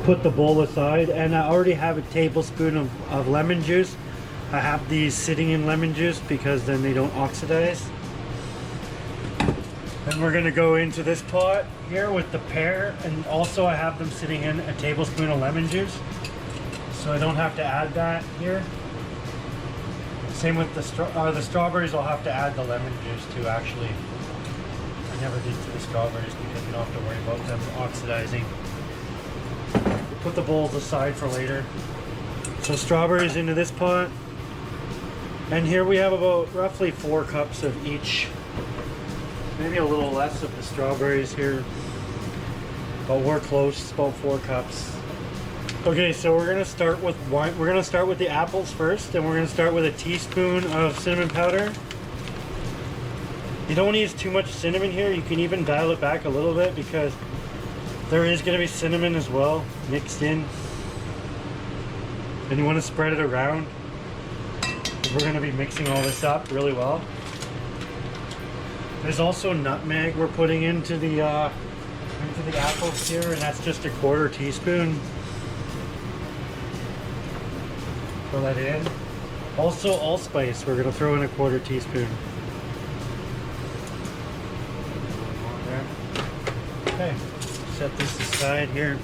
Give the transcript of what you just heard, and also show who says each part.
Speaker 1: put the bowl aside, and I already have a tablespoon of lemon juice. I have these sitting in lemon juice because then they don't oxidize. And we're gonna go into this pot here with the pear, and also I have them sitting in a tablespoon of lemon juice, so I don't have to add that here. Same with the strawberries, I'll have to add the lemon juice too actually. I never did to the strawberries because you don't have to worry about them oxidizing. Put the bowls aside for later. So strawberries into this pot. And here we have about roughly 4 cups of each. Maybe a little less of the strawberries here. But we're close, about 4 cups. Okay, so we're gonna start with wine. We're gonna start with the apples first, and we're gonna start with a teaspoon of cinnamon powder. You don't want to use too much cinnamon here. You can even dial it back a little bit because there is going to be cinnamon as well mixed in. And you want to spread it around. We're going to be mixing all this up really well. There's also nutmeg we're putting into the apples here, and that's just a 1/4 teaspoon. Throw that in. Also allspice, we're going to throw in a 1/4 teaspoon. Okay, set this aside here.